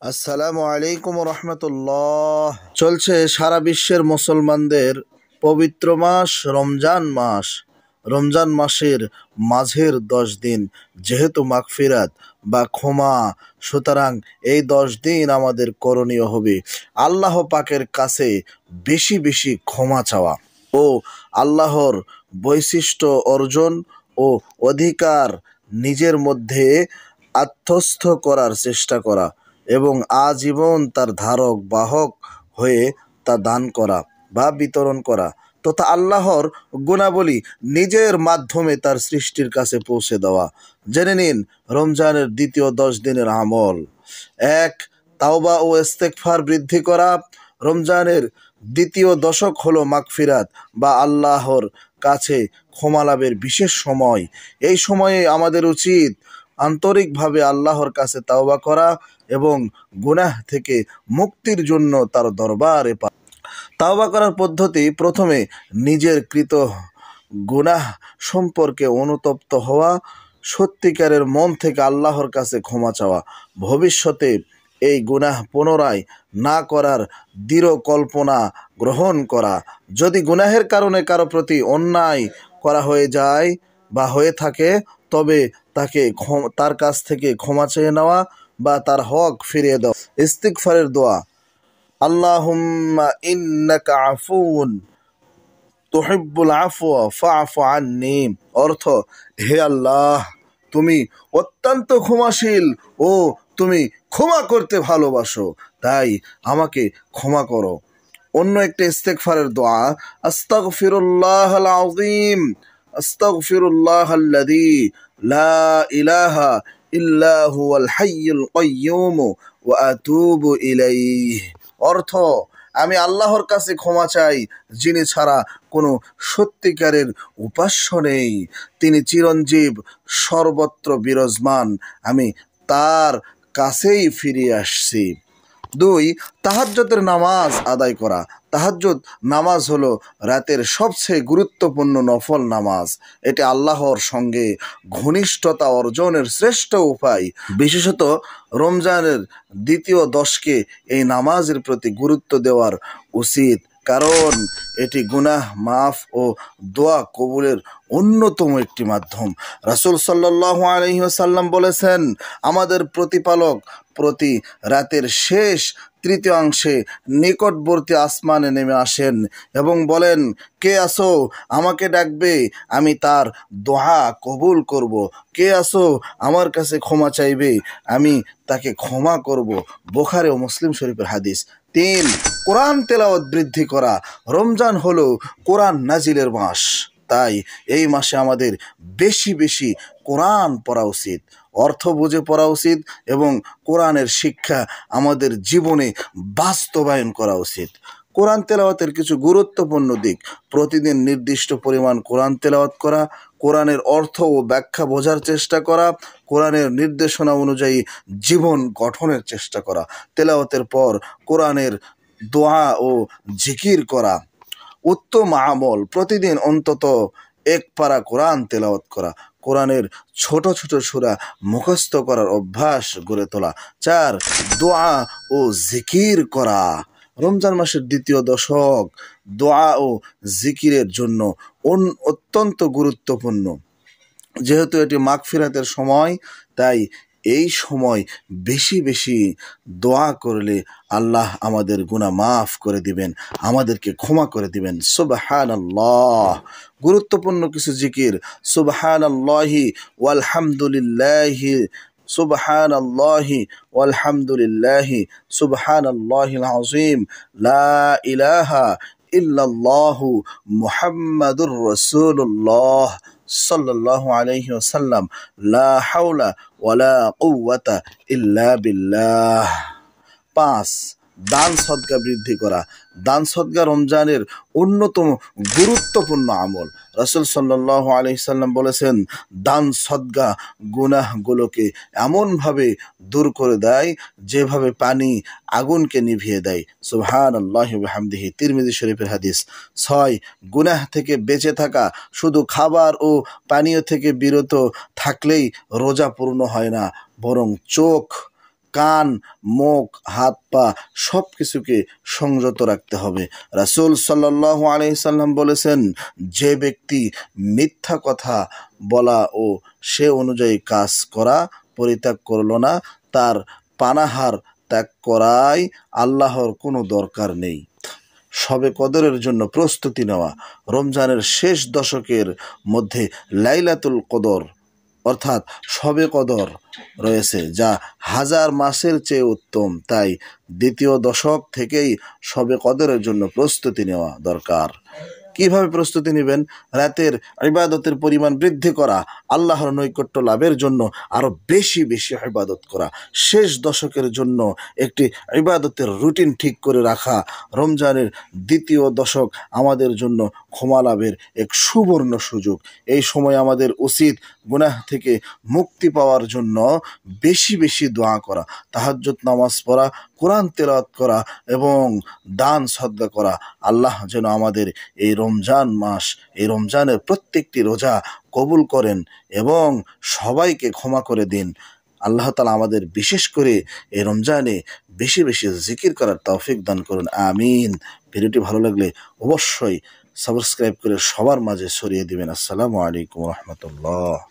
আসসালামু আলাইকুম রহমতুল্লাহ। চলছে সারা বিশ্বের মুসলমানদের পবিত্র মাস রমজান মাস। রমজান মাসের মাঝের 10 দিন যেহেতু মাগফিরাত বা ক্ষমা, সুতরাং এই 10 দিন আমাদের করণীয় হবে আল্লাহ পাকের কাছে বেশি বেশি ক্ষমা চাওয়া ও আল্লাহর বৈশিষ্ট্য অর্জন ও অধিকার নিজের মধ্যে আত্মস্থ করার চেষ্টা করা এবং আজীবন তার ধারক বাহক হয়ে তা দান করা বা বিতরণ করা তথা আল্লাহর গুণাবলী নিজের মাধ্যমে তার সৃষ্টির কাছে পৌঁছে দেওয়া। জেনে নিন রমজানের দ্বিতীয় 10 দিনের আমল। 1. তাওবা ও ইস্তেগফার বৃদ্ধি করা। রমজানের দ্বিতীয় দশক হলো মাগফিরাত বা আল্লাহর কাছে ক্ষমা লাভের বিশেষ সময়। এই সময়ে আমাদের উচিত আন্তরিকভাবে আল্লাহর কাছে তাওবা করা এবং গুনাহ থেকে মুক্তির জন্য তার দরবারে তাওবা করার পদ্ধতি: প্রথমে নিজের কৃত গুনাহ সম্পর্কে অনুতপ্ত হওয়া, সত্যিকারের মন থেকে আল্লাহর কাছে ক্ষমা চাওয়া, ভবিষ্যতে এই গুনাহ পুনরায় না করার দৃঢ় কল্পনা গ্রহণ করা। যদি গুনাহের কারণে কারো প্রতি অন্যায় করা হয়ে যায় বা হয়ে থাকে তবে তার কাছ থেকে ক্ষমা চেয়ে নেওয়া বা তার হক ফিরিয়ে দাও। ইস্তিগফারের দোয়া: আল্লাহুম্মা ইন্নাকা আফুউন তুহিব্বুল আফওয়া ফা'ফু আন্নি। অর্থ: হে আল্লাহ, তুমি অত্যন্ত ক্ষমাশীল ও তুমি ক্ষমা করতে ভালোবাসো, তাই আমাকে ক্ষমা করো। অন্য একটা ইস্তেগফারের দোয়া: আস্তাগফিরুল্লাহাল আযীম আস্তাগফিরুল্লাহাল্লাযী লা ইলাহা ইল্লা হুয়াল হাইয়ুল কাইয়্যুম ওয়া আতুবু ইলাইহি। অর্থ: আমি আল্লাহর কাছে ক্ষমা চাই যিনি ছাড়া কোনো সত্যিকারের উপাস্য নেই, তিনি চিরঞ্জীব, সর্বত্র বিরাজমান, আমি তার কাছেই ফিরে আসছি। 2. তাহাজ্জুদের নামাজ আদায় করা। তাহাজ্জুদ নামাজ হলো রাতের সবচেয়ে গুরুত্বপূর্ণ নফল নামাজ। এটি আল্লাহর সঙ্গে ঘনিষ্ঠতা অর্জনের শ্রেষ্ঠ উপায়। বিশেষত রমজানের দ্বিতীয় দশকে এই নামাজের প্রতি গুরুত্ব দেওয়ার উচিত, কারণ এটি গুনাহ মাফ ও দোয়া কবুলের অন্যতম একটি মাধ্যম। রাসূল সাল্লাল্লাহু আলাইহি ওয়াসাল্লাম বলেছেন, আমাদের প্রতিপালক প্রতি রাতের শেষ তৃতীয়াংশে নিকটবর্তী আসমানে নেমে আসেন এবং বলেন, কে আসো আমাকে ডাকবে, আমি তার দোয়া কবুল করব। কে আসো আমার কাছে ক্ষমা চাইবে, আমি তাকে ক্ষমা করব। বুখারী ও মুসলিম শরীফের হাদিস। 3. কোরআন তেলাওয়াত বৃদ্ধি করা। রমজান হলো কোরআন নাজিলের মাস, তাই এই মাসে আমাদের বেশি বেশি কোরআন পড়া উচিত, অর্থ বুঝে পড়া উচিত এবং কোরআনের শিক্ষা আমাদের জীবনে বাস্তবায়ন করা উচিত। কোরআন তেলাওয়াতের কিছু গুরুত্বপূর্ণ দিক: প্রতিদিন নির্দিষ্ট পরিমাণ কোরআন তেলাওয়াত করা, কোরআনের অর্থ ও ব্যাখ্যা বোঝার চেষ্টা করা, কোরআনের নির্দেশনা অনুযায়ী জীবন গঠনের চেষ্টা করা, তেলাওয়াতের পর কোরআনের দোয়া ও জিকির করা। উত্তম আমল: প্রতিদিন অন্তত 1 পারা কোরআন তেলাওয়াত করা, কোরআনের ছোট ছোট সূরা মুখস্থ করার অভ্যাস গড়ে তোলা। 4. দোয়া ও জিকির করা। রমজান মাসের দ্বিতীয় দশক দোয়া ও জিকিরের জন্য অত্যন্ত গুরুত্বপূর্ণ। যেহেতু এটি মাগফিরাতের সময়, তাই এই সময় বেশি বেশি দোয়া করলে আল্লাহ আমাদের গুনাহ মাফ করে দিবেন, আমাদেরকে ক্ষমা করে দিবেন। সুবহানাল্লাহ। গুরুত্বপূর্ণ কিছু জিকির: সুবহানাল্লাহি ওয়ালহামদুলিল্লাহি সুবহানাল্লাহি ওয়ালহামদুলিল্লাহি সুবহানাল্লাহিল আযীম লা ইলাহা ইল্লাল্লাহু মুহাম্মাদুর রাসূলুল্লাহ সাল্লাল্লাহু আলাইহি ওয়াসাল্লাম লা হাওলা ওয়ালা কুওয়াতা ইল্লা বিল্লাহ। 5. দান সদকা বৃদ্ধি করা। দান সদকা রমজানের অন্যতম গুরুত্বপূর্ণ আমল। রাসূল সাল্লাল্লাহু আলাইহি সাল্লাম বলেছেন, দান সদকা গুনাহগুলোকে এমনভাবে দূর করে দেয় যেভাবে পানি আগুনকে নিভিয়ে দেয়। সুবহানাল্লাহি ওয়া বিহামদিহি। তিরমিজি শরীফের হাদিস। 6. গুনাহ থেকে বেঁচে থাকা। শুধু খাবার ও পানীয় থেকে বিরত থাকলেই রোজা পূর্ণ হয় না, বরং চোখ, কান, মুখ, হাত পা সব কিছুকে সংযত রাখতে হবে। রাসূল সাল্লাল্লাহু আলাইহি সাল্লাম বলেছেন, যে ব্যক্তি মিথ্যা কথা বলা ও সে অনুযায়ী কাজ করা পরিত্যাগ করল না, তার পানাহার ত্যাগ করাই আল্লাহর কোনো দরকার নেই। শবে কদরের জন্য প্রস্তুতি নেওয়া। রমজানের শেষ দশকের মধ্যে লাইলাতুল কদর অর্থাৎ শবে কদর রয়েছে, যা হাজার মাসের চেয়ে উত্তম। তাই দ্বিতীয় দশক থেকেই শবে কদরের জন্য প্রস্তুতি নেওয়া দরকার। কিভাবে প্রস্তুতি নেবেন? রাতের ইবাদতের পরিমাণ বৃদ্ধি করা, আল্লাহর নৈকট্য লাভের জন্য আরও বেশি বেশি ইবাদত করা, শেষ দশকের জন্য একটি ইবাদতের রুটিন ঠিক করে রাখা। রমজানের দ্বিতীয় দশক আমাদের জন্য ক্ষমা লাভের এক সুবর্ণ সুযোগ। এই সময় আমাদের উচিত গুনাহ থেকে মুক্তি পাওয়ার জন্য বেশি বেশি দোয়া করা, তাহাজ্জুদ নামাজ পড়া, কোরআন তেলাওয়াত করা এবং দান সদকা করা। আল্লাহ যেন আমাদের এই রমজান মাস, এই রমজানের প্রত্যেকটি রোজা কবুল করেন এবং সবাইকে ক্ষমা করে দিন। আল্লাহ তাআলা আমাদের বিশেষ করে এই রমজানে বেশি বেশি জিকির করার তৌফিক দান করুন, আমিন। ভিডিওটি ভালো লাগলে অবশ্যই সাবস্ক্রাইব করে সবার মাঝে ছড়িয়ে দিবেন। আসসালামু আলাইকুম ওয়া রাহমাতুল্লাহ।